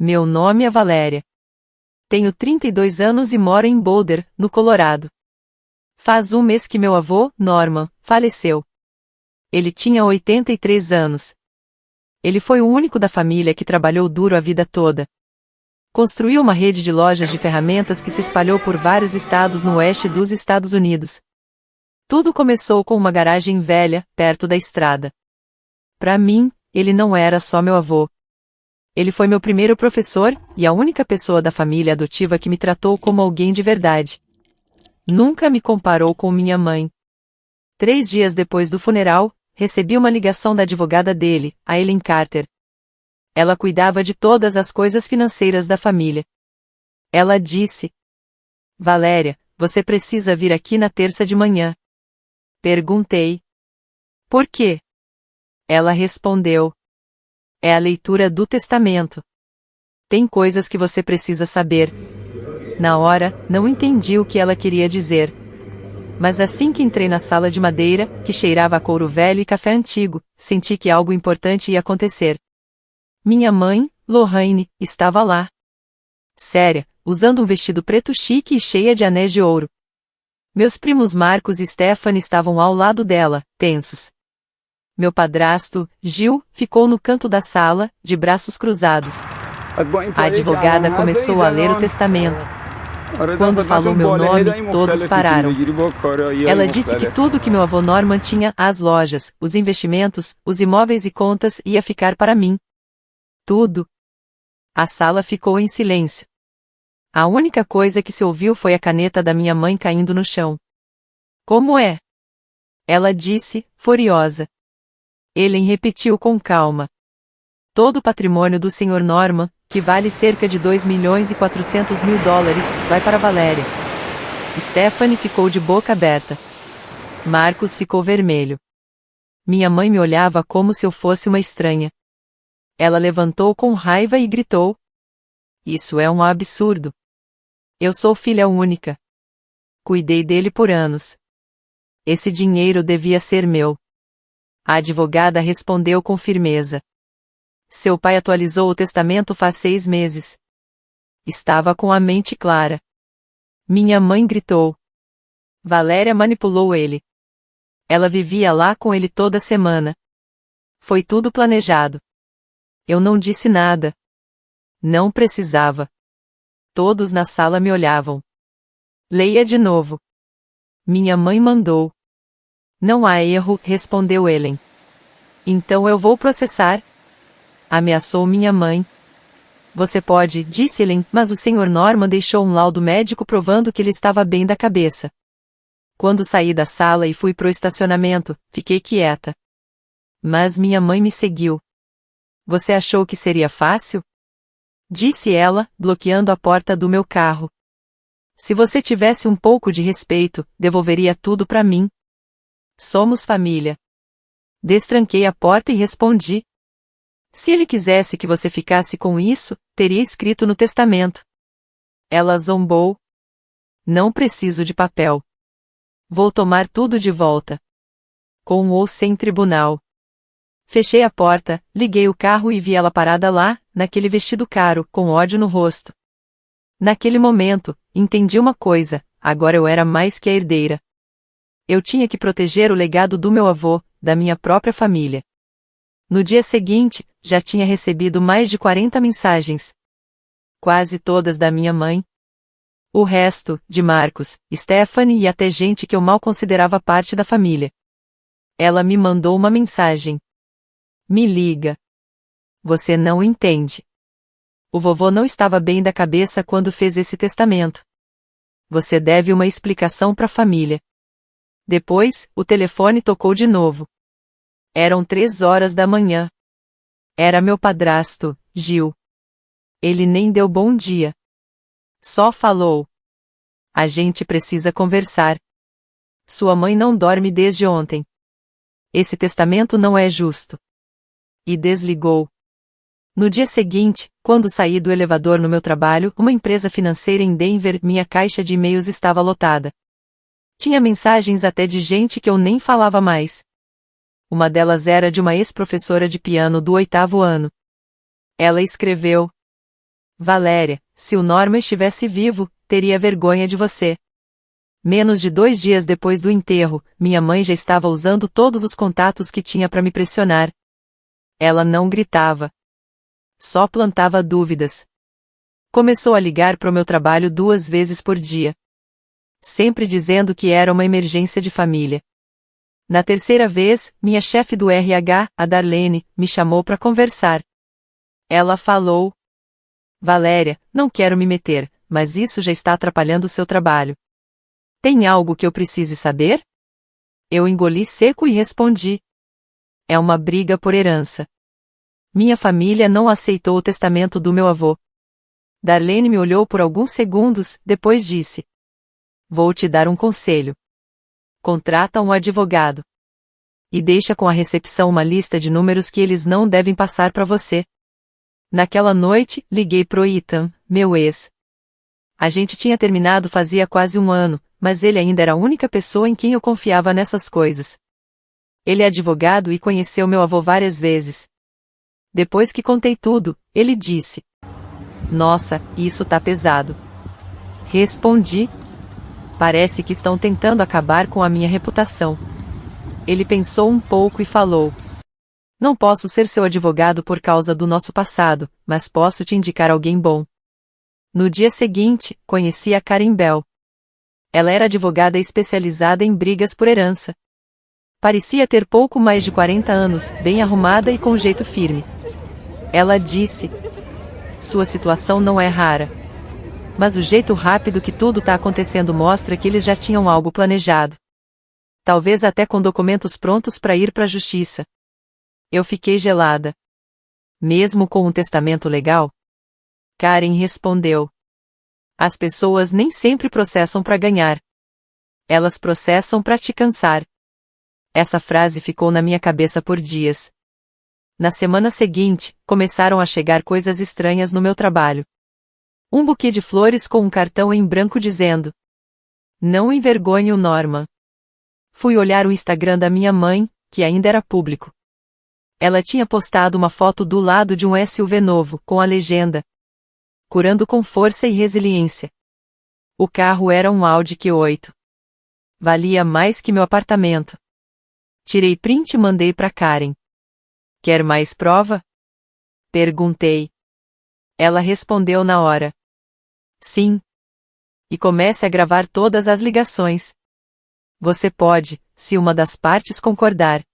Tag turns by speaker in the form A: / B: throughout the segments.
A: Meu nome é Valéria. Tenho 32 anos e moro em Boulder, no Colorado. Faz um mês que meu avô, Norman, faleceu. Ele tinha 83 anos. Ele foi o único da família que trabalhou duro a vida toda. Construiu uma rede de lojas de ferramentas que se espalhou por vários estados no oeste dos Estados Unidos. Tudo começou com uma garagem velha, perto da estrada. Para mim, ele não era só meu avô. Ele foi meu primeiro professor, e a única pessoa da família adotiva que me tratou como alguém de verdade. Nunca me comparou com minha mãe. 3 dias depois do funeral, recebi uma ligação da advogada dele, a Ellen Carter. Ela cuidava de todas as coisas financeiras da família. Ela disse: Valéria, você precisa vir aqui na terça de manhã. Perguntei: por quê? Ela respondeu: é a leitura do testamento. Tem coisas que você precisa saber. Na hora, não entendi o que ela queria dizer. Mas assim que entrei na sala de madeira, que cheirava a couro velho e café antigo, senti que algo importante ia acontecer. Minha mãe, Lorraine, estava lá. Séria, usando um vestido preto chique e cheia de anéis de ouro. Meus primos Marcos e Stephanie estavam ao lado dela, tensos. Meu padrasto, Gil, ficou no canto da sala, de braços cruzados. A advogada começou a ler o testamento. Quando falou meu nome, todos pararam. Ela disse que tudo que meu avô Norman tinha, as lojas, os investimentos, os imóveis e contas, ia ficar para mim. Tudo. A sala ficou em silêncio. A única coisa que se ouviu foi a caneta da minha mãe caindo no chão. Como é? Ela disse, furiosa. Ellen repetiu com calma. Todo o patrimônio do Sr. Norman, que vale cerca de $2.400.000, vai para Valéria. Stephanie ficou de boca aberta. Marcos ficou vermelho. Minha mãe me olhava como se eu fosse uma estranha. Ela levantou com raiva e gritou: isso é um absurdo. Eu sou filha única. Cuidei dele por anos. Esse dinheiro devia ser meu. A advogada respondeu com firmeza. Seu pai atualizou o testamento faz 6 meses. Estava com a mente clara. Minha mãe gritou. Valéria manipulou ele. Ela vivia lá com ele toda semana. Foi tudo planejado. Eu não disse nada. Não precisava. Todos na sala me olhavam. Leia de novo. Minha mãe mandou. Não há erro, respondeu Ellen. Então eu vou processar. Ameaçou minha mãe. Você pode, disse Ellen, mas o Sr. Norman deixou um laudo médico provando que ele estava bem da cabeça. Quando saí da sala e fui pro estacionamento, fiquei quieta. Mas minha mãe me seguiu. Você achou que seria fácil? Disse ela, bloqueando a porta do meu carro. Se você tivesse um pouco de respeito, devolveria tudo para mim. Somos família. Destranquei a porta e respondi. Se ele quisesse que você ficasse com isso, teria escrito no testamento. Ela zombou. Não preciso de papel. Vou tomar tudo de volta. Com ou sem tribunal. Fechei a porta, liguei o carro e vi ela parada lá, naquele vestido caro, com ódio no rosto. Naquele momento, entendi uma coisa, agora eu era mais que a herdeira. Eu tinha que proteger o legado do meu avô, da minha própria família. No dia seguinte, já tinha recebido mais de 40 mensagens. Quase todas da minha mãe. O resto, de Marcos, Stephanie e até gente que eu mal considerava parte da família. Ela me mandou uma mensagem. Me liga. Você não entende. O vovô não estava bem da cabeça quando fez esse testamento. Você deve uma explicação para a família. Depois, o telefone tocou de novo. Eram 3 horas da manhã. Era meu padrasto, Gil. Ele nem deu bom dia. Só falou. A gente precisa conversar. Sua mãe não dorme desde ontem. Esse testamento não é justo. E desligou. No dia seguinte, quando saí do elevador no meu trabalho, uma empresa financeira em Denver, minha caixa de e-mails estava lotada. Tinha mensagens até de gente que eu nem falava mais. Uma delas era de uma ex-professora de piano do 8º ano. Ela escreveu: Valéria, se o Norma estivesse vivo, teria vergonha de você. Menos de 2 dias depois do enterro, minha mãe já estava usando todos os contatos que tinha para me pressionar. Ela não gritava. Só plantava dúvidas. Começou a ligar para o meu trabalho 2 vezes por dia. Sempre dizendo que era uma emergência de família. Na terceira vez, minha chefe do RH, a Darlene, me chamou para conversar. Ela falou: Valéria, não quero me meter, mas isso já está atrapalhando o seu trabalho. Tem algo que eu precise saber? Eu engoli seco e respondi: é uma briga por herança. Minha família não aceitou o testamento do meu avô. Darlene me olhou por alguns segundos, depois disse: vou te dar um conselho. Contrata um advogado. E deixa com a recepção uma lista de números que eles não devem passar para você. Naquela noite, liguei pro Ethan, meu ex. A gente tinha terminado fazia quase 1 ano, mas ele ainda era a única pessoa em quem eu confiava nessas coisas. Ele é advogado e conheceu meu avô várias vezes. Depois que contei tudo, ele disse: nossa, isso tá pesado. Respondi: parece que estão tentando acabar com a minha reputação. Ele pensou um pouco e falou: não posso ser seu advogado por causa do nosso passado, mas posso te indicar alguém bom. No dia seguinte, conheci a Karen Bell. Ela era advogada especializada em brigas por herança. Parecia ter pouco mais de 40 anos, bem arrumada e com jeito firme. Ela disse: sua situação não é rara. Mas o jeito rápido que tudo está acontecendo mostra que eles já tinham algo planejado. Talvez até com documentos prontos para ir para a justiça. Eu fiquei gelada. Mesmo com um testamento legal? Karen respondeu: as pessoas nem sempre processam para ganhar. Elas processam para te cansar. Essa frase ficou na minha cabeça por dias. Na semana seguinte, começaram a chegar coisas estranhas no meu trabalho. Um buquê de flores com um cartão em branco dizendo: não envergonhe o Norman. Fui olhar o Instagram da minha mãe, que ainda era público. Ela tinha postado uma foto do lado de um SUV novo, com a legenda: curando com força e resiliência. O carro era um Audi Q8. Valia mais que meu apartamento. Tirei print e mandei para Karen. Quer mais prova? Perguntei. Ela respondeu na hora: sim. E comece a gravar todas as ligações. Você pode, se uma das partes concordar.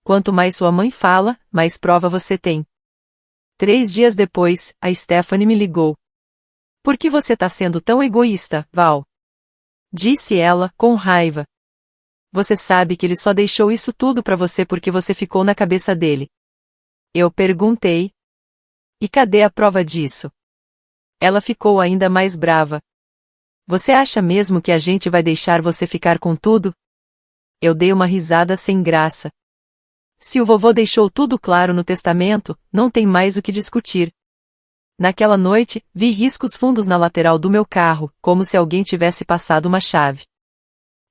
A: Quanto mais sua mãe fala, mais prova você tem. 3 dias depois, a Stephanie me ligou. Por que você tá sendo tão egoísta, Val? Disse ela, com raiva. Você sabe que ele só deixou isso tudo pra você porque você ficou na cabeça dele. Eu perguntei: e cadê a prova disso? Ela ficou ainda mais brava. Você acha mesmo que a gente vai deixar você ficar com tudo? Eu dei uma risada sem graça. Se o vovô deixou tudo claro no testamento, não tem mais o que discutir. Naquela noite, vi riscos fundos na lateral do meu carro, como se alguém tivesse passado uma chave.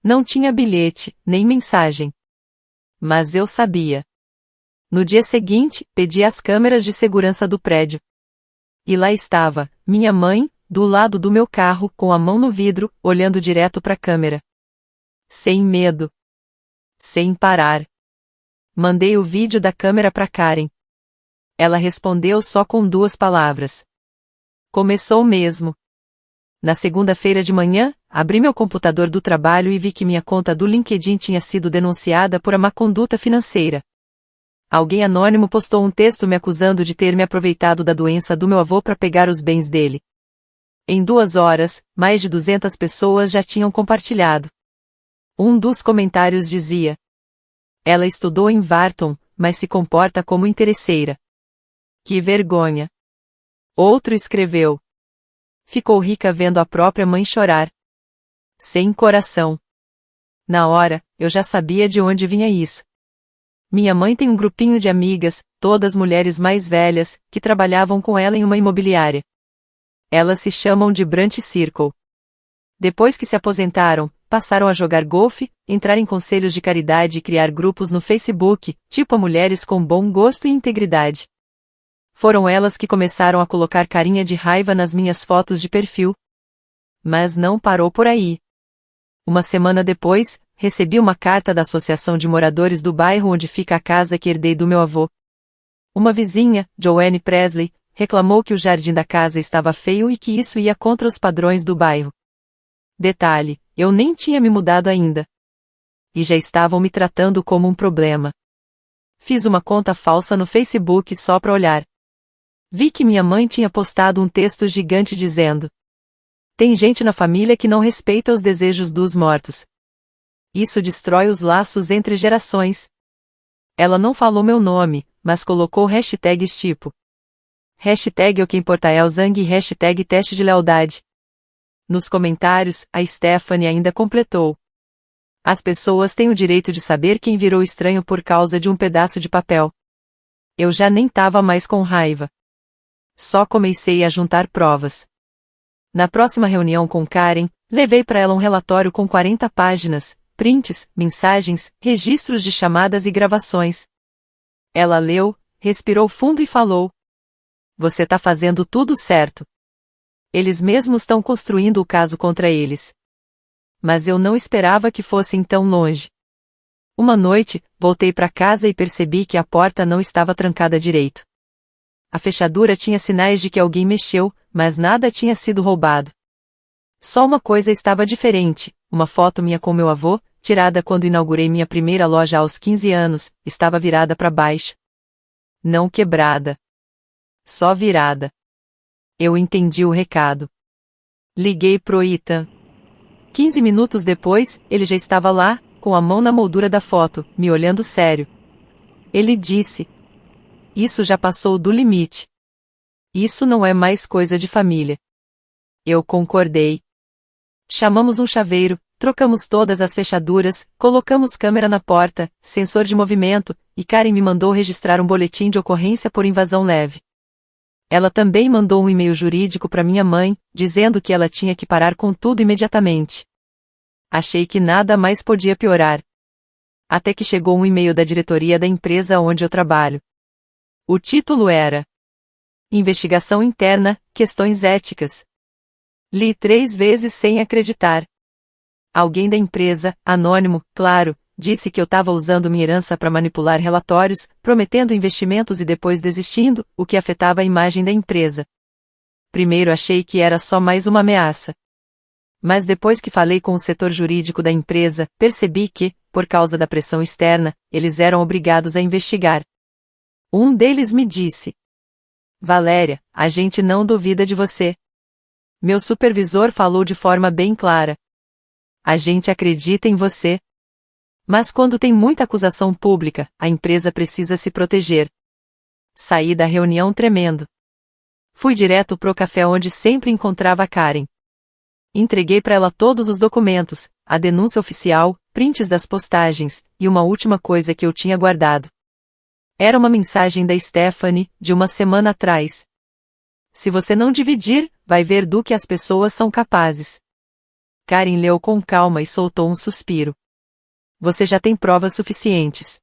A: Não tinha bilhete, nem mensagem. Mas eu sabia. No dia seguinte, pedi as câmeras de segurança do prédio. E lá estava, minha mãe, do lado do meu carro, com a mão no vidro, olhando direto para a câmera. Sem medo. Sem parar. Mandei o vídeo da câmera para Karen. Ela respondeu só com 2 palavras. Começou mesmo. Na segunda-feira de manhã, abri meu computador do trabalho e vi que minha conta do LinkedIn tinha sido denunciada por má conduta financeira. Alguém anônimo postou um texto me acusando de ter me aproveitado da doença do meu avô para pegar os bens dele. Em 2 horas, mais de 200 pessoas já tinham compartilhado. Um dos comentários dizia: ela estudou em Wharton, mas se comporta como interesseira. Que vergonha. Outro escreveu: ficou rica vendo a própria mãe chorar. Sem coração. Na hora, eu já sabia de onde vinha isso. Minha mãe tem um grupinho de amigas, todas mulheres mais velhas, que trabalhavam com ela em uma imobiliária. Elas se chamam de Brunch Circle. Depois que se aposentaram, passaram a jogar golfe, entrar em conselhos de caridade e criar grupos no Facebook, tipo a mulheres com bom gosto e integridade. Foram elas que começaram a colocar carinha de raiva nas minhas fotos de perfil. Mas não parou por aí. Uma semana depois, recebi uma carta da Associação de Moradores do bairro onde fica a casa que herdei do meu avô. Uma vizinha, Joanne Presley, reclamou que o jardim da casa estava feio e que isso ia contra os padrões do bairro. Detalhe, eu nem tinha me mudado ainda. E já estavam me tratando como um problema. Fiz uma conta falsa no Facebook só para olhar. Vi que minha mãe tinha postado um texto gigante dizendo: tem gente na família que não respeita os desejos dos mortos. Isso destrói os laços entre gerações. Ela não falou meu nome, mas colocou hashtags tipo hashtag o que importa é o Zang e hashtag teste de lealdade. Nos comentários, a Stephanie ainda completou: as pessoas têm o direito de saber quem virou estranho por causa de um pedaço de papel. Eu já nem tava mais com raiva. Só comecei a juntar provas. Na próxima reunião com Karen, levei para ela um relatório com 40 páginas, prints, mensagens, registros de chamadas e gravações. Ela leu, respirou fundo e falou: você tá fazendo tudo certo. Eles mesmos estão construindo o caso contra eles. Mas eu não esperava que fossem tão longe. Uma noite, voltei para casa e percebi que a porta não estava trancada direito. A fechadura tinha sinais de que alguém mexeu, mas nada tinha sido roubado. Só uma coisa estava diferente: uma foto minha com meu avô, tirada quando inaugurei minha primeira loja aos 15 anos, estava virada para baixo. Não quebrada. Só virada. Eu entendi o recado. Liguei pro Ethan. 15 minutos depois, ele já estava lá, com a mão na moldura da foto, me olhando sério. Ele disse: isso já passou do limite. Isso não é mais coisa de família. Eu concordei. Chamamos um chaveiro, trocamos todas as fechaduras, colocamos câmera na porta, sensor de movimento, e Karen me mandou registrar um boletim de ocorrência por invasão leve. Ela também mandou um e-mail jurídico para minha mãe, dizendo que ela tinha que parar com tudo imediatamente. Achei que nada mais podia piorar. Até que chegou um e-mail da diretoria da empresa onde eu trabalho. O título era: Investigação interna, questões éticas. Li 3 vezes sem acreditar. Alguém da empresa, anônimo, claro, disse que eu estava usando minha herança para manipular relatórios, prometendo investimentos e depois desistindo, o que afetava a imagem da empresa. Primeiro achei que era só mais uma ameaça. Mas depois que falei com o setor jurídico da empresa, percebi que, por causa da pressão externa, eles eram obrigados a investigar. Um deles me disse: Valéria, a gente não duvida de você. Meu supervisor falou de forma bem clara: a gente acredita em você. Mas quando tem muita acusação pública, a empresa precisa se proteger. Saí da reunião tremendo. Fui direto pro café onde sempre encontrava a Karen. Entreguei para ela todos os documentos, a denúncia oficial, prints das postagens, e uma última coisa que eu tinha guardado. Era uma mensagem da Stephanie, de uma semana atrás. Se você não dividir, vai ver do que as pessoas são capazes. Karen leu com calma e soltou um suspiro. Você já tem provas suficientes.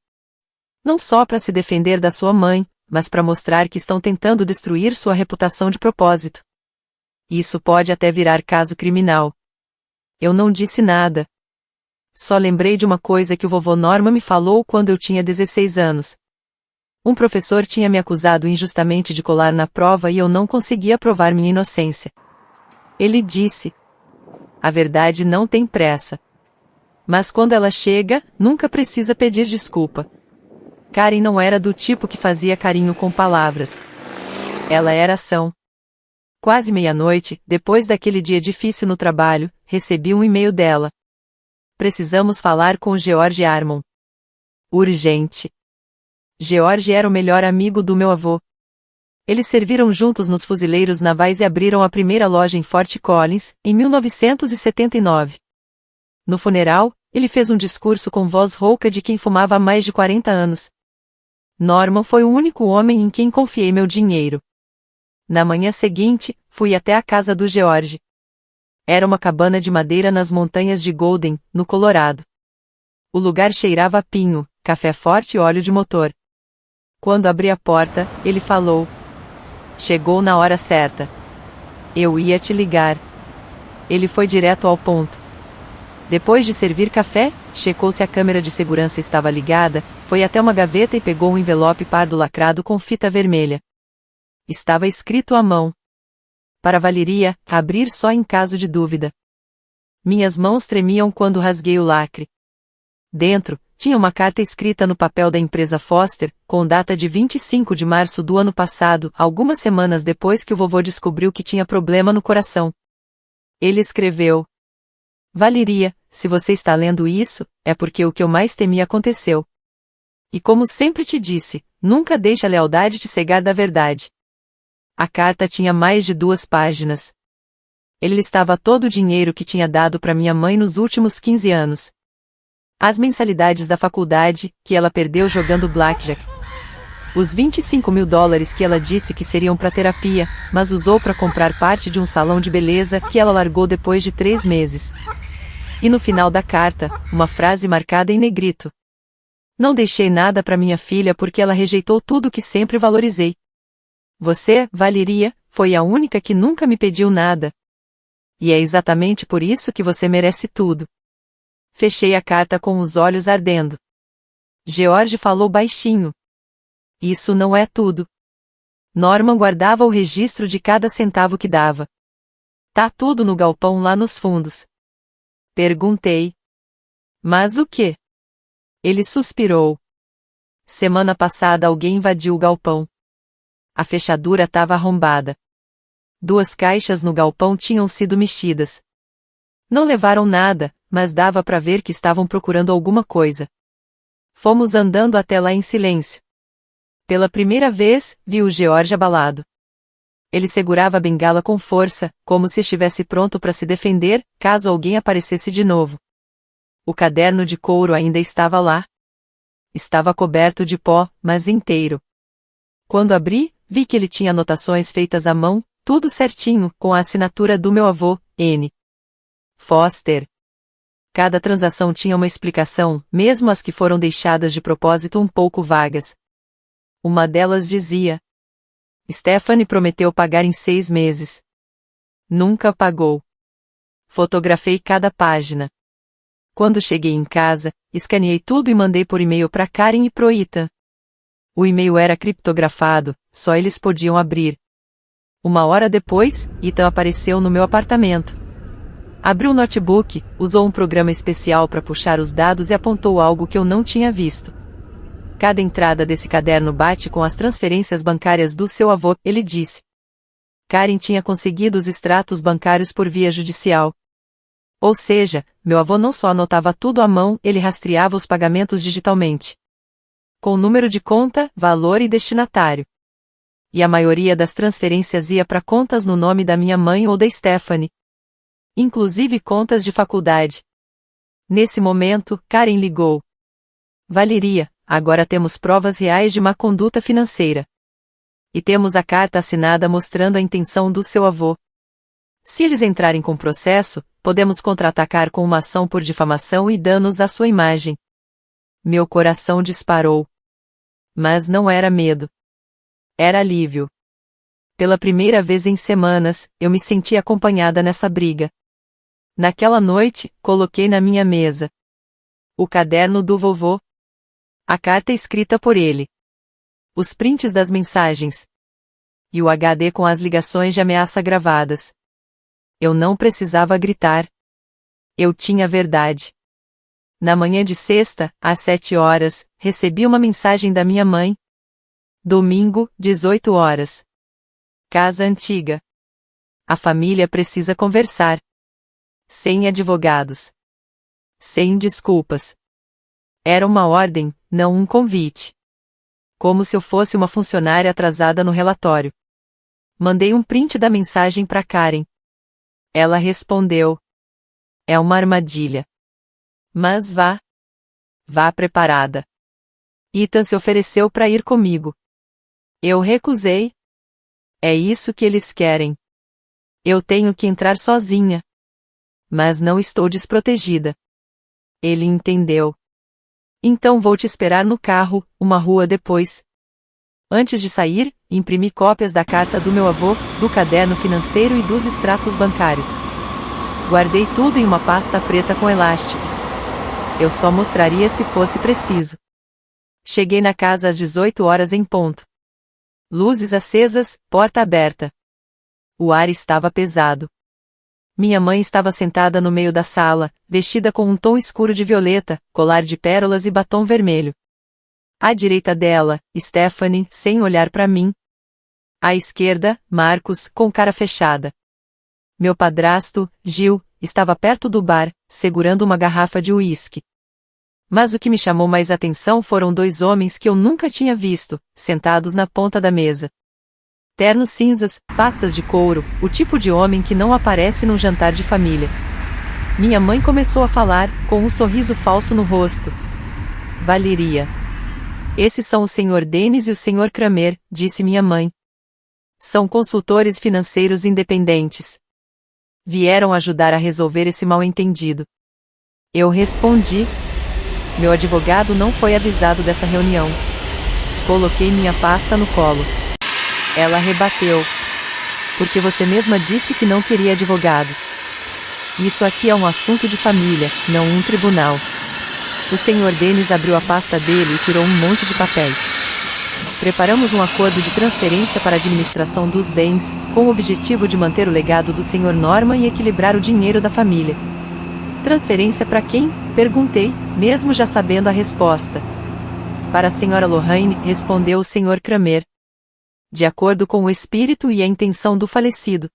A: Não só para se defender da sua mãe, mas para mostrar que estão tentando destruir sua reputação de propósito. Isso pode até virar caso criminal. Eu não disse nada. Só lembrei de uma coisa que o vovô Norman me falou quando eu tinha 16 anos. Um professor tinha me acusado injustamente de colar na prova e eu não conseguia provar minha inocência. Ele disse: a verdade não tem pressa. Mas quando ela chega, nunca precisa pedir desculpa. Karen não era do tipo que fazia carinho com palavras. Ela era ação. Quase meia-noite, depois daquele dia difícil no trabalho, recebi um e-mail dela. Precisamos falar com o George Armon. Urgente. George era o melhor amigo do meu avô. Eles serviram juntos nos fuzileiros navais e abriram a primeira loja em Fort Collins, em 1979. No funeral, ele fez um discurso com voz rouca de quem fumava há mais de 40 anos. Norman foi o único homem em quem confiei meu dinheiro. Na manhã seguinte, fui até a casa do George. Era uma cabana de madeira nas montanhas de Golden, no Colorado. O lugar cheirava a pinho, café forte e óleo de motor. Quando abri a porta, ele falou: Chegou na hora certa. Eu ia te ligar. Ele foi direto ao ponto. Depois de servir café, checou se a câmera de segurança estava ligada, foi até uma gaveta e pegou um envelope pardo lacrado com fita vermelha. Estava escrito à mão. Para Valeria, abrir só em caso de dúvida. Minhas mãos tremiam quando rasguei o lacre. Dentro, tinha uma carta escrita no papel da empresa Foster, com data de 25 de março do ano passado, algumas semanas depois que o vovô descobriu que tinha problema no coração. Ele escreveu: Valeria, se você está lendo isso, é porque o que eu mais temi aconteceu. E como sempre te disse, nunca deixe a lealdade te cegar da verdade. A carta tinha mais de 2 páginas. Ele listava todo o dinheiro que tinha dado para minha mãe nos últimos 15 anos. As mensalidades da faculdade, que ela perdeu jogando blackjack. Os $25.000 que ela disse que seriam para terapia, mas usou para comprar parte de um salão de beleza que ela largou depois de 3 meses. E no final da carta, uma frase marcada em negrito. Não deixei nada para minha filha porque ela rejeitou tudo que sempre valorizei. Você, Valeria, foi a única que nunca me pediu nada. E é exatamente por isso que você merece tudo. Fechei a carta com os olhos ardendo. George falou baixinho. Isso não é tudo. Norman guardava o registro de cada centavo que dava. Tá tudo no galpão lá nos fundos. Perguntei. Mas o quê? Ele suspirou. Semana passada alguém invadiu o galpão. A fechadura estava arrombada. 2 caixas no galpão tinham sido mexidas. Não levaram nada, mas dava para ver que estavam procurando alguma coisa. Fomos andando até lá em silêncio. Pela primeira vez, vi o George abalado. Ele segurava a bengala com força, como se estivesse pronto para se defender, caso alguém aparecesse de novo. O caderno de couro ainda estava lá. Estava coberto de pó, mas inteiro. Quando abri, vi que ele tinha anotações feitas à mão, tudo certinho, com a assinatura do meu avô, N. Foster. Cada transação tinha uma explicação, mesmo as que foram deixadas de propósito um pouco vagas. Uma delas dizia: Stephanie prometeu pagar em 6 meses. Nunca pagou. Fotografei cada página. Quando cheguei em casa, escaneei tudo e mandei por e-mail para Karen e pro Ethan. O e-mail era criptografado, só eles podiam abrir. 1 hora depois, Ethan apareceu no meu apartamento. Abriu o notebook, usou um programa especial para puxar os dados e apontou algo que eu não tinha visto. Cada entrada desse caderno bate com as transferências bancárias do seu avô, ele disse. Karen tinha conseguido os extratos bancários por via judicial. Ou seja, meu avô não só anotava tudo à mão, ele rastreava os pagamentos digitalmente. Com número de conta, valor e destinatário. E a maioria das transferências ia para contas no nome da minha mãe ou da Stephanie. Inclusive contas de faculdade. Nesse momento, Karen ligou. Valeria, agora temos provas reais de má conduta financeira. E temos a carta assinada mostrando a intenção do seu avô. Se eles entrarem com processo, podemos contra-atacar com uma ação por difamação e danos à sua imagem. Meu coração disparou. Mas não era medo. Era alívio. Pela primeira vez em semanas, eu me senti acompanhada nessa briga. Naquela noite, coloquei na minha mesa o caderno do vovô, a carta escrita por ele, os prints das mensagens e o HD com as ligações de ameaça gravadas. Eu não precisava gritar. Eu tinha a verdade. Na manhã de sexta, às 7 horas, recebi uma mensagem da minha mãe. Domingo, 18 horas. Casa antiga. A família precisa conversar. Sem advogados. Sem desculpas. Era uma ordem, não um convite. Como se eu fosse uma funcionária atrasada no relatório. Mandei um print da mensagem para Karen. Ela respondeu. É uma armadilha. Mas vá. Vá preparada. Ethan se ofereceu para ir comigo. Eu recusei. É isso que eles querem. Eu tenho que entrar sozinha. Mas não estou desprotegida. Ele entendeu. Então vou te esperar no carro, 1 rua depois. Antes de sair, imprimi cópias da carta do meu avô, do caderno financeiro e dos extratos bancários. Guardei tudo em uma pasta preta com elástico. Eu só mostraria se fosse preciso. Cheguei na casa às 18 horas em ponto. Luzes acesas, porta aberta. O ar estava pesado. Minha mãe estava sentada no meio da sala, vestida com um tom escuro de violeta, colar de pérolas e batom vermelho. À direita dela, Stephanie, sem olhar para mim. À esquerda, Marcos, com cara fechada. Meu padrasto, Gil, estava perto do bar, segurando uma garrafa de uísque. Mas o que me chamou mais atenção foram dois homens que eu nunca tinha visto, sentados na ponta da mesa. Ternos cinzas, pastas de couro, o tipo de homem que não aparece num jantar de família. Minha mãe começou a falar, com um sorriso falso no rosto. Valeria. Esses são o Sr. Dennis e o Sr. Kramer, disse minha mãe. São consultores financeiros independentes. Vieram ajudar a resolver esse mal-entendido. Eu respondi. Meu advogado não foi avisado dessa reunião. Coloquei minha pasta no colo. Ela rebateu. Porque você mesma disse que não queria advogados. Isso aqui é um assunto de família, não um tribunal. O Sr. Dennis abriu a pasta dele e tirou um monte de papéis. Preparamos um acordo de transferência para a administração dos bens, com o objetivo de manter o legado do Sr. Norman e equilibrar o dinheiro da família. Transferência para quem? Perguntei, mesmo já sabendo a resposta. Para a Sra. Lorraine, respondeu o Sr. Kramer. De acordo com o espírito e a intenção do falecido.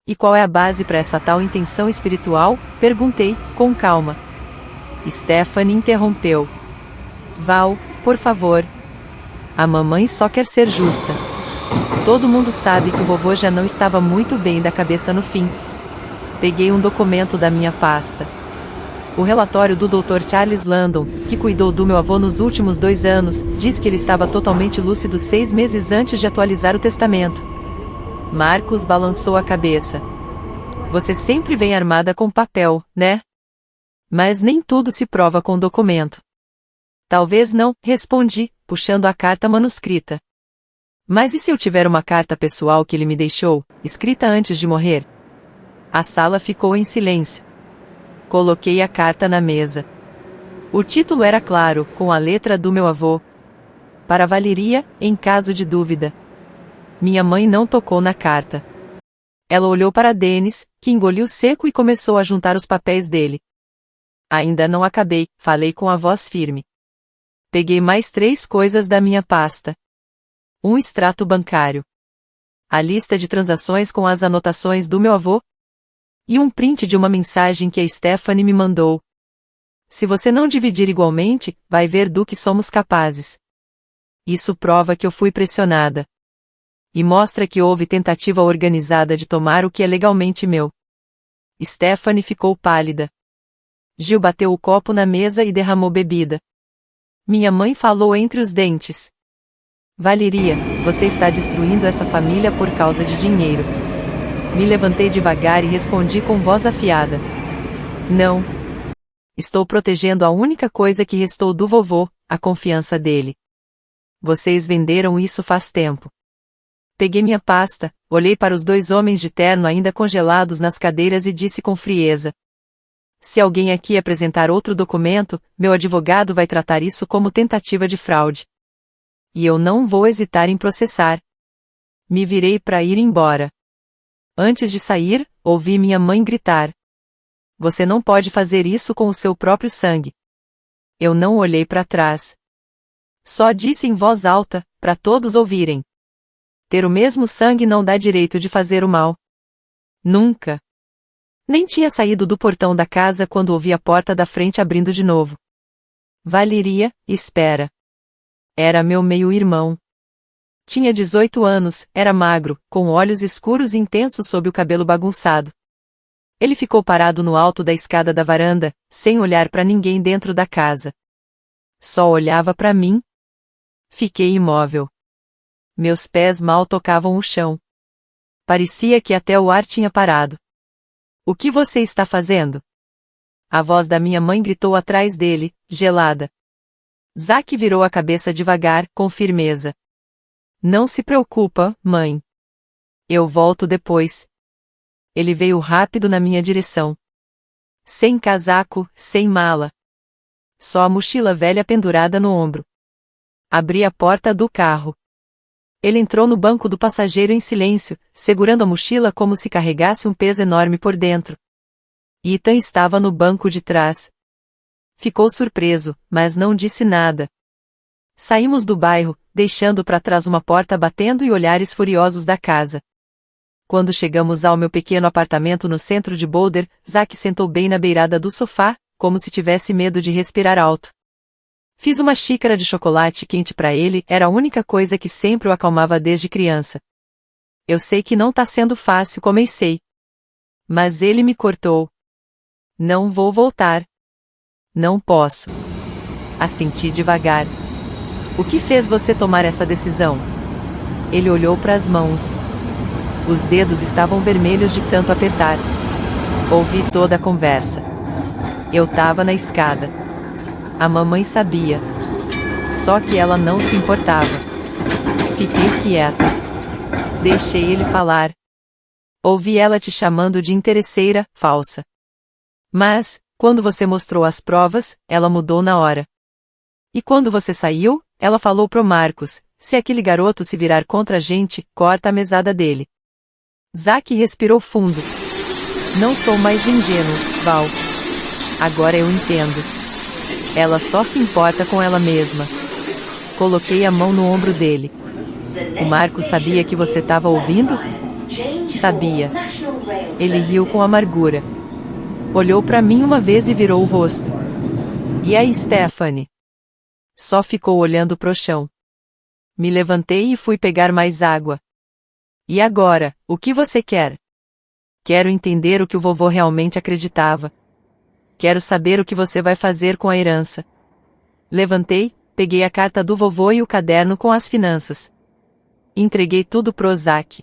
A: E qual é a base para essa tal intenção espiritual? Perguntei, com calma. Stephanie interrompeu. Val, por favor. A mamãe só quer ser justa. Todo mundo sabe que o vovô já não estava muito bem da cabeça no fim. Peguei um documento da minha pasta. O relatório do Dr. Charles Landon, que cuidou do meu avô nos últimos 2 anos, diz que ele estava totalmente lúcido 6 meses antes de atualizar o testamento. Marcos balançou a cabeça. Você sempre vem armada com papel, né? Mas nem tudo se prova com documento. Talvez não, respondi, puxando a carta manuscrita. Mas e se eu tiver uma carta pessoal que ele me deixou, escrita antes de morrer? A sala ficou em silêncio. Coloquei a carta na mesa. O título era claro, com a letra do meu avô. Para Valeria, em caso de dúvida. Minha mãe não tocou na carta. Ela olhou para Dennis, que engoliu seco e começou a juntar os papéis dele. Ainda não acabei, falei com a voz firme. Peguei mais 3 coisas da minha pasta. Um extrato bancário. A lista de transações com as anotações do meu avô. E um print de uma mensagem que a Stephanie me mandou. Se você não dividir igualmente, vai ver do que somos capazes. Isso prova que eu fui pressionada. E mostra que houve tentativa organizada de tomar o que é legalmente meu. Stephanie ficou pálida. Gil bateu o copo na mesa e derramou bebida. Minha mãe falou entre os dentes. Valeria, você está destruindo essa família por causa de dinheiro. Me levantei devagar e respondi com voz afiada. Não. Estou protegendo a única coisa que restou do vovô, a confiança dele. Vocês venderam isso faz tempo. Peguei minha pasta, olhei para os 2 homens de terno ainda congelados nas cadeiras e disse com frieza. Se alguém aqui apresentar outro documento, meu advogado vai tratar isso como tentativa de fraude. E eu não vou hesitar em processar. Me virei para ir embora. Antes de sair, ouvi minha mãe gritar. Você não pode fazer isso com o seu próprio sangue. Eu não olhei para trás. Só disse em voz alta, para todos ouvirem. Ter o mesmo sangue não dá direito de fazer o mal. Nunca. Nem tinha saído do portão da casa quando ouvi a porta da frente abrindo de novo. Valeria, espera. Era meu meio-irmão. Tinha 18 anos, era magro, com olhos escuros e intensos sob o cabelo bagunçado. Ele ficou parado no alto da escada da varanda, sem olhar para ninguém dentro da casa. Só olhava para mim. Fiquei imóvel. Meus pés mal tocavam o chão. Parecia que até o ar tinha parado. O que você está fazendo? A voz da minha mãe gritou atrás dele, gelada. Zack virou a cabeça devagar, com firmeza. Não se preocupa, mãe. Eu volto depois. Ele veio rápido na minha direção. Sem casaco, sem mala. Só a mochila velha pendurada no ombro. Abri a porta do carro. Ele entrou no banco do passageiro em silêncio, segurando a mochila como se carregasse um peso enorme por dentro. Ethan estava no banco de trás. Ficou surpreso, mas não disse nada. Saímos do bairro, deixando para trás uma porta batendo e olhares furiosos da casa. Quando chegamos ao meu pequeno apartamento no centro de Boulder, Zack sentou bem na beirada do sofá, como se tivesse medo de respirar alto. Fiz uma xícara de chocolate quente para ele, era a única coisa que sempre o acalmava desde criança. Eu sei que não tá sendo fácil, comecei. Mas ele me cortou. Não vou voltar. Não posso. Assenti devagar. O que fez você tomar essa decisão? Ele olhou para as mãos. Os dedos estavam vermelhos de tanto apertar. Ouvi toda a conversa. Eu tava na escada. A mamãe sabia. Só que ela não se importava. Fiquei quieta. Deixei ele falar. Ouvi ela te chamando de interesseira, falsa. Mas, quando você mostrou as provas, ela mudou na hora. E quando você saiu, ela falou pro Marcos, se aquele garoto se virar contra a gente, corta a mesada dele. Zack respirou fundo. Não sou mais ingênuo, Val. Agora eu entendo. Ela só se importa com ela mesma. Coloquei a mão no ombro dele. O Marcos sabia que você estava ouvindo? Sabia. Ele riu com amargura. Olhou para mim uma vez e virou o rosto. E aí, Stephanie? Só ficou olhando pro chão. Me levantei e fui pegar mais água. E agora, o que você quer? Quero entender o que o vovô realmente acreditava. Quero saber o que você vai fazer com a herança. Levantei, peguei a carta do vovô e o caderno com as finanças. Entreguei tudo pro Zack.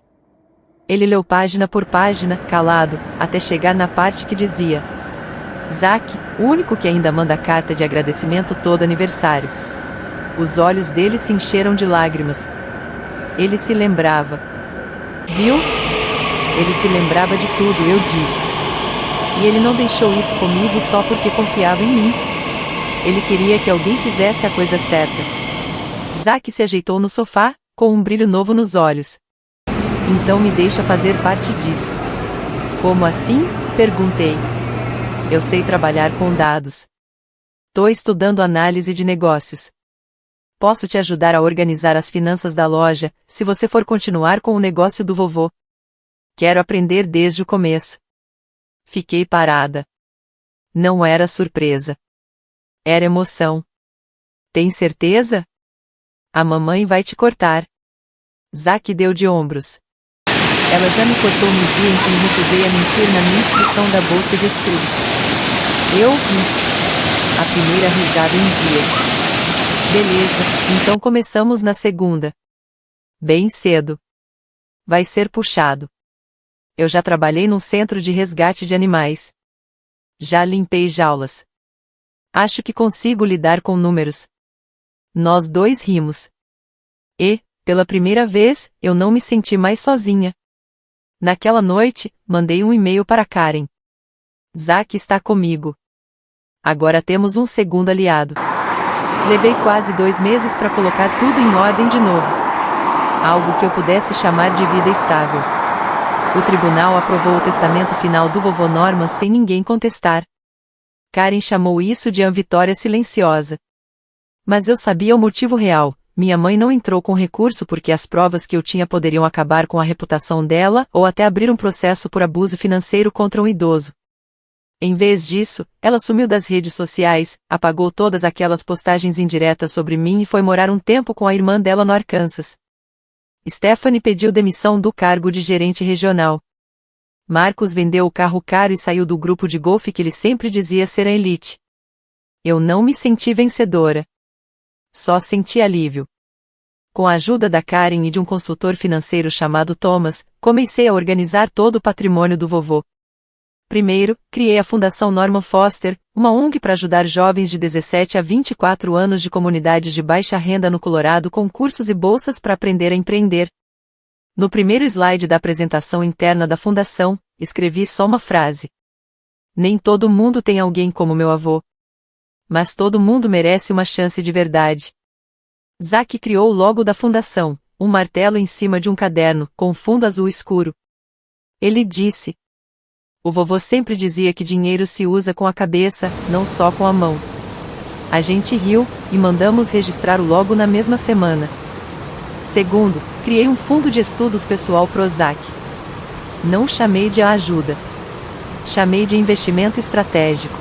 A: Ele leu página por página, calado, até chegar na parte que dizia: Zack, o único que ainda manda carta de agradecimento todo aniversário. Os olhos dele se encheram de lágrimas. Ele se lembrava. Viu? Ele se lembrava de tudo, eu disse. E ele não deixou isso comigo só porque confiava em mim. Ele queria que alguém fizesse a coisa certa. Zack se ajeitou no sofá, com um brilho novo nos olhos. Então me deixa fazer parte disso. Como assim? Perguntei. Eu sei trabalhar com dados. Tô estudando análise de negócios. Posso te ajudar a organizar as finanças da loja, se você for continuar com o negócio do vovô. Quero aprender desde o começo. Fiquei parada. Não era surpresa. Era emoção. Tem certeza? A mamãe vai te cortar. Zack deu de ombros. Ela já me cortou no dia em que me recusei a mentir na minha inscrição da bolsa de estudos. Eu ri. A primeira risada em dias. Beleza, então começamos na segunda. Bem cedo. Vai ser puxado. Eu já trabalhei num centro de resgate de animais. Já limpei jaulas. Acho que consigo lidar com números. Nós dois rimos. E, pela primeira vez, eu não me senti mais sozinha. Naquela noite, mandei um e-mail para Karen. Zack está comigo. Agora temos um segundo aliado. Levei quase 2 meses para colocar tudo em ordem de novo. Algo que eu pudesse chamar de vida estável. O tribunal aprovou o testamento final do vovô Norman sem ninguém contestar. Karen chamou isso de uma vitória silenciosa. Mas eu sabia o motivo real. Minha mãe não entrou com recurso porque as provas que eu tinha poderiam acabar com a reputação dela ou até abrir um processo por abuso financeiro contra um idoso. Em vez disso, ela sumiu das redes sociais, apagou todas aquelas postagens indiretas sobre mim e foi morar um tempo com a irmã dela no Arkansas. Stephanie pediu demissão do cargo de gerente regional. Marcos vendeu o carro caro e saiu do grupo de golfe que ele sempre dizia ser a elite. Eu não me senti vencedora. Só senti alívio. Com a ajuda da Karen e de um consultor financeiro chamado Thomas, comecei a organizar todo o patrimônio do vovô. Primeiro, criei a Fundação Norman Foster, uma ONG para ajudar jovens de 17 a 24 anos de comunidades de baixa renda no Colorado com cursos e bolsas para aprender a empreender. No primeiro slide da apresentação interna da fundação, escrevi só uma frase. Nem todo mundo tem alguém como meu avô. Mas todo mundo merece uma chance de verdade. Zack criou o logo da fundação, um martelo em cima de um caderno, com fundo azul escuro. Ele disse: o vovô sempre dizia que dinheiro se usa com a cabeça, não só com a mão. A gente riu, e mandamos registrar o logo na mesma semana. Segundo, criei um fundo de estudos pessoal pro Zack. Não chamei de ajuda. Chamei de investimento estratégico.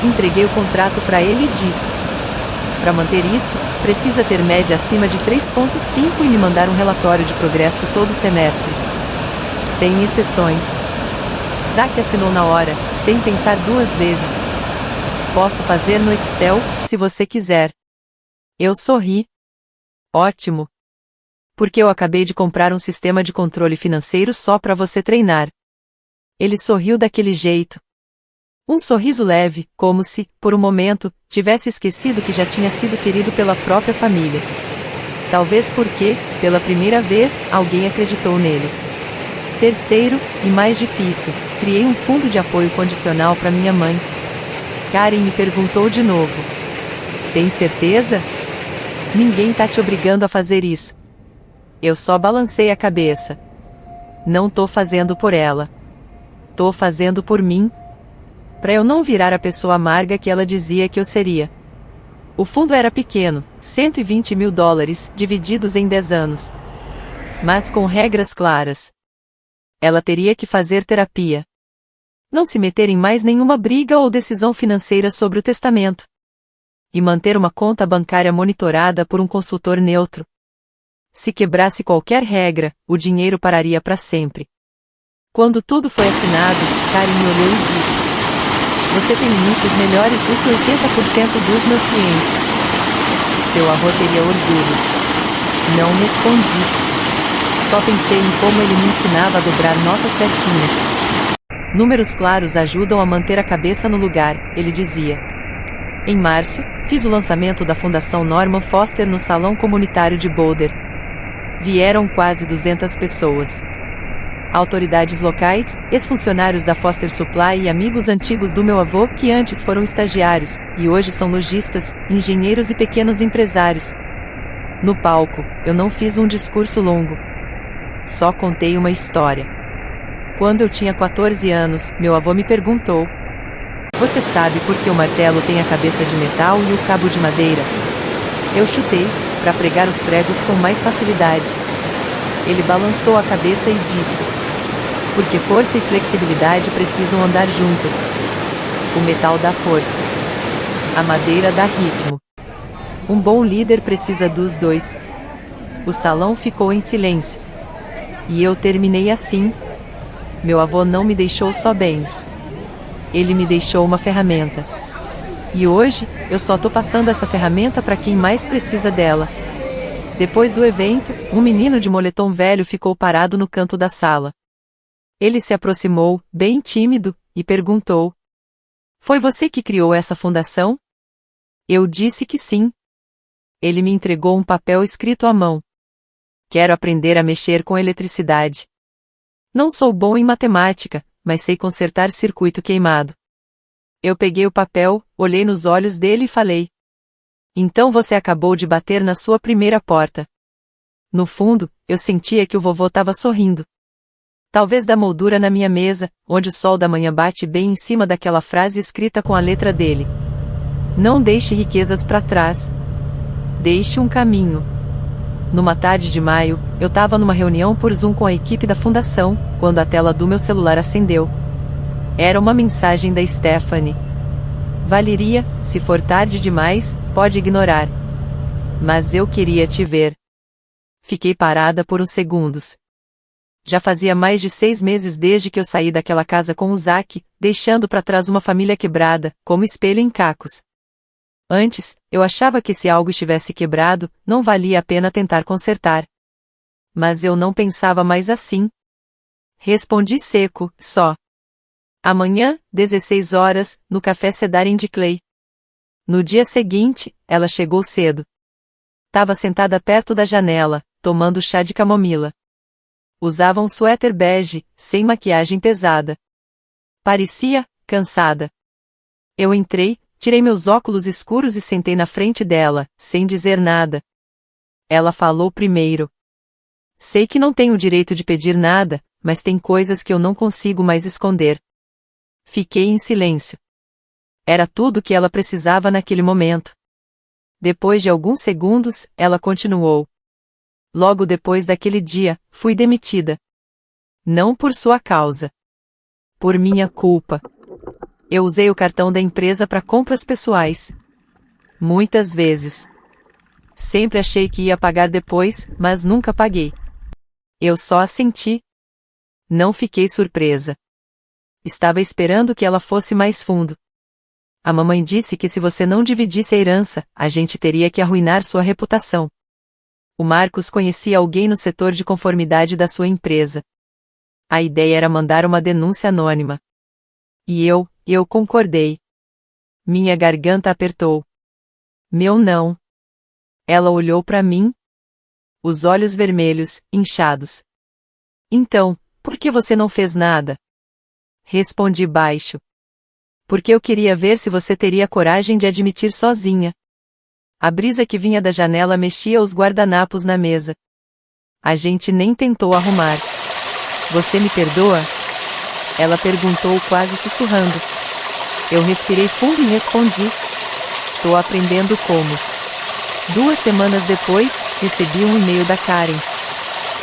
A: Entreguei o contrato para ele e disse: para manter isso, precisa ter média acima de 3,5 e me mandar um relatório de progresso todo semestre. Sem exceções. Zack assinou na hora, sem pensar duas vezes. Posso fazer no Excel, se você quiser. Eu sorri. Ótimo. Porque eu acabei de comprar um sistema de controle financeiro só para você treinar. Ele sorriu daquele jeito. Um sorriso leve, como se, por um momento, tivesse esquecido que já tinha sido ferido pela própria família. Talvez porque, pela primeira vez, alguém acreditou nele. Terceiro, e mais difícil, criei um fundo de apoio condicional para minha mãe. Karen me perguntou de novo. Tem certeza? Ninguém tá te obrigando a fazer isso. Eu só balancei a cabeça. Não tô fazendo por ela. Tô fazendo por mim. Para eu não virar a pessoa amarga que ela dizia que eu seria. O fundo era pequeno, $120 mil, divididos em 10 anos. Mas com regras claras. Ela teria que fazer terapia. Não se meter em mais nenhuma briga ou decisão financeira sobre o testamento. E manter uma conta bancária monitorada por um consultor neutro. Se quebrasse qualquer regra, o dinheiro pararia para sempre. Quando tudo foi assinado, Karen me olhou e disse: você tem limites melhores do que 80% dos meus clientes. Seu avô teria orgulho. Não respondi. Só pensei em como ele me ensinava a dobrar notas certinhas. Números claros ajudam a manter a cabeça no lugar, ele dizia. Em março, fiz o lançamento da Fundação Norman Foster no Salão Comunitário de Boulder. Vieram quase 200 pessoas. Autoridades locais, ex-funcionários da Foster Supply e amigos antigos do meu avô que antes foram estagiários, e hoje são lojistas, engenheiros e pequenos empresários. No palco, eu não fiz um discurso longo. Só contei uma história. Quando eu tinha 14 anos, meu avô me perguntou: você sabe por que o martelo tem a cabeça de metal e o cabo de madeira? Eu chutei, para pregar os pregos com mais facilidade. Ele balançou a cabeça e disse: porque força e flexibilidade precisam andar juntas. O metal dá força. A madeira dá ritmo. Um bom líder precisa dos dois. O salão ficou em silêncio. E eu terminei assim. Meu avô não me deixou só bens. Ele me deixou uma ferramenta. E hoje, eu só tô passando essa ferramenta para quem mais precisa dela. Depois do evento, um menino de moletom velho ficou parado no canto da sala. Ele se aproximou, bem tímido, e perguntou: foi você que criou essa fundação? Eu disse que sim. Ele me entregou um papel escrito à mão. Quero aprender a mexer com eletricidade. Não sou bom em matemática, mas sei consertar circuito queimado. Eu peguei o papel, olhei nos olhos dele e falei: então você acabou de bater na sua primeira porta. No fundo, eu sentia que o vovô estava sorrindo. Talvez da moldura na minha mesa, onde o sol da manhã bate bem em cima daquela frase escrita com a letra dele. Não deixe riquezas para trás. Deixe um caminho. Numa tarde de maio, eu estava numa reunião por Zoom com a equipe da fundação, quando a tela do meu celular acendeu. Era uma mensagem da Stephanie. Valeria, se for tarde demais, pode ignorar. Mas eu queria te ver. Fiquei parada por uns segundos. Já fazia mais de 6 meses desde que eu saí daquela casa com o Zack, deixando para trás uma família quebrada, como espelho em cacos. Antes, eu achava que se algo estivesse quebrado, não valia a pena tentar consertar. Mas eu não pensava mais assim. Respondi seco, só. Amanhã, 16 horas, no café Cedarem de Clay. No dia seguinte, ela chegou cedo. Tava sentada perto da janela, tomando chá de camomila. Usava um suéter bege, sem maquiagem pesada. Parecia cansada. Eu entrei, tirei meus óculos escuros e sentei na frente dela, sem dizer nada. Ela falou primeiro. Sei que não tenho o direito de pedir nada, mas tem coisas que eu não consigo mais esconder. Fiquei em silêncio. Era tudo o que ela precisava naquele momento. Depois de alguns segundos, ela continuou. Logo depois daquele dia, fui demitida. Não por sua causa. Por minha culpa. Eu usei o cartão da empresa para compras pessoais. Muitas vezes. Sempre achei que ia pagar depois, mas nunca paguei. Eu só assenti. Não fiquei surpresa. Estava esperando que ela fosse mais fundo. A mamãe disse que se você não dividisse a herança, a gente teria que arruinar sua reputação. O Marcos conhecia alguém no setor de conformidade da sua empresa. A ideia era mandar uma denúncia anônima. E eu concordei. Minha garganta apertou. Meu não. Ela olhou para mim. Os olhos vermelhos, inchados. Então, por que você não fez nada? Respondi baixo. Porque eu queria ver se você teria coragem de admitir sozinha. A brisa que vinha da janela mexia os guardanapos na mesa. A gente nem tentou arrumar. Você me perdoa? Ela perguntou quase sussurrando. Eu respirei fundo e respondi. Tô aprendendo como. 2 semanas depois, recebi um e-mail da Karen.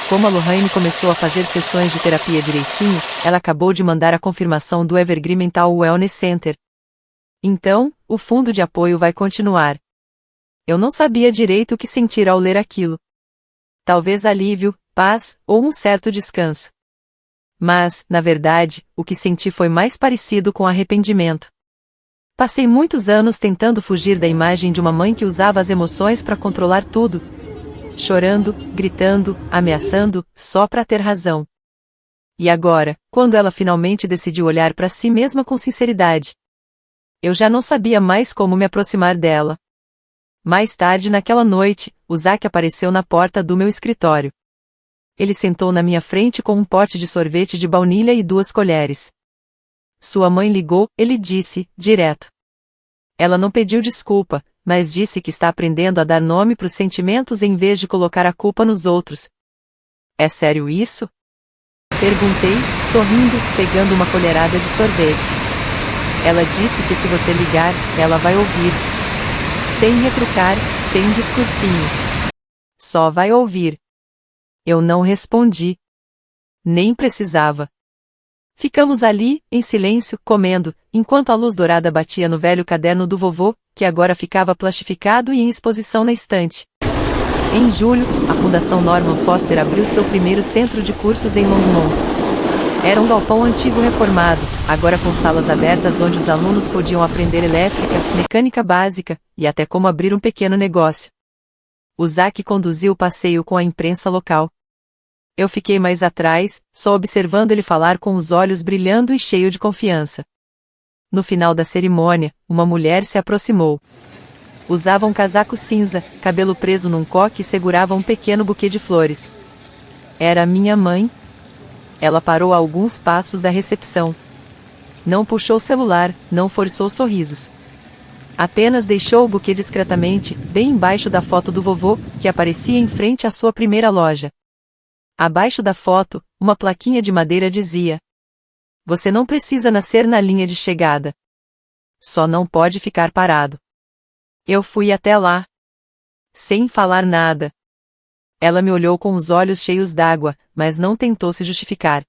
A: Como a Lohane começou a fazer sessões de terapia direitinho, ela acabou de mandar a confirmação do Evergreen Mental Wellness Center. Então, o fundo de apoio vai continuar. Eu não sabia direito o que sentir ao ler aquilo. Talvez alívio, paz, ou um certo descanso. Mas, na verdade, o que senti foi mais parecido com arrependimento. Passei muitos anos tentando fugir da imagem de uma mãe que usava as emoções para controlar tudo. Chorando, gritando, ameaçando, só para ter razão. E agora, quando ela finalmente decidiu olhar para si mesma com sinceridade, eu já não sabia mais como me aproximar dela. Mais tarde naquela noite, o Zack apareceu na porta do meu escritório. Ele sentou na minha frente com um pote de sorvete de baunilha e 2 colheres. Sua mãe ligou, ele disse, direto. Ela não pediu desculpa, mas disse que está aprendendo a dar nome para os sentimentos em vez de colocar a culpa nos outros. É sério isso? Perguntei, sorrindo, pegando uma colherada de sorvete. Ela disse que se você ligar, ela vai ouvir. Sem retrucar, sem discursinho. Só vai ouvir. Eu não respondi. Nem precisava. Ficamos ali, em silêncio, comendo, enquanto a luz dourada batia no velho caderno do vovô, que agora ficava plastificado e em exposição na estante. Em julho, a Fundação Norman Foster abriu seu primeiro centro de cursos em Longmont. Era um galpão antigo reformado, agora com salas abertas onde os alunos podiam aprender elétrica, mecânica básica, e até como abrir um pequeno negócio. O Zack conduziu o passeio com a imprensa local. Eu fiquei mais atrás, só observando ele falar com os olhos brilhando e cheio de confiança. No final da cerimônia, uma mulher se aproximou. Usava um casaco cinza, cabelo preso num coque e segurava um pequeno buquê de flores. Era minha mãe. Ela parou a alguns passos da recepção. Não puxou o celular, não forçou sorrisos. Apenas deixou o buquê discretamente, bem embaixo da foto do vovô, que aparecia em frente à sua primeira loja. Abaixo da foto, uma plaquinha de madeira dizia: Você não precisa nascer na linha de chegada. Só não pode ficar parado. Eu fui até lá. Sem falar nada. Ela me olhou com os olhos cheios d'água, mas não tentou se justificar.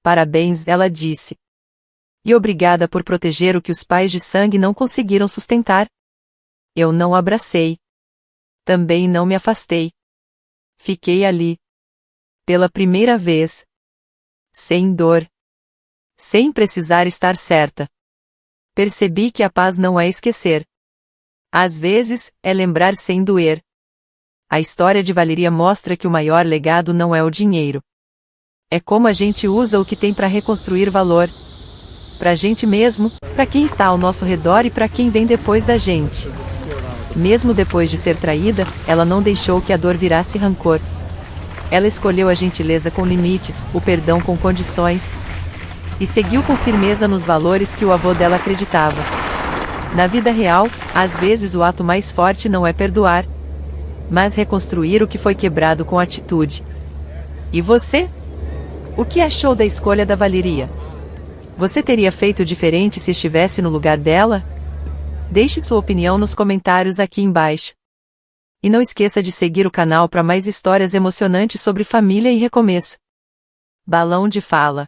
A: Parabéns, ela disse. E obrigada por proteger o que os pais de sangue não conseguiram sustentar. Eu não abracei. Também não me afastei. Fiquei ali. Pela primeira vez. Sem dor. Sem precisar estar certa. Percebi que a paz não é esquecer. Às vezes, é lembrar sem doer. A história de Valeria mostra que o maior legado não é o dinheiro. É como a gente usa o que tem para reconstruir valor. Pra gente mesmo, pra quem está ao nosso redor e pra quem vem depois da gente. Mesmo depois de ser traída, ela não deixou que a dor virasse rancor. Ela escolheu a gentileza com limites, o perdão com condições, e seguiu com firmeza nos valores que o avô dela acreditava. Na vida real, às vezes o ato mais forte não é perdoar, mas reconstruir o que foi quebrado com atitude. E você? O que achou da escolha da Valeria? Você teria feito diferente se estivesse no lugar dela? Deixe sua opinião nos comentários aqui embaixo. E não esqueça de seguir o canal para mais histórias emocionantes sobre família e recomeço. Balão de fala.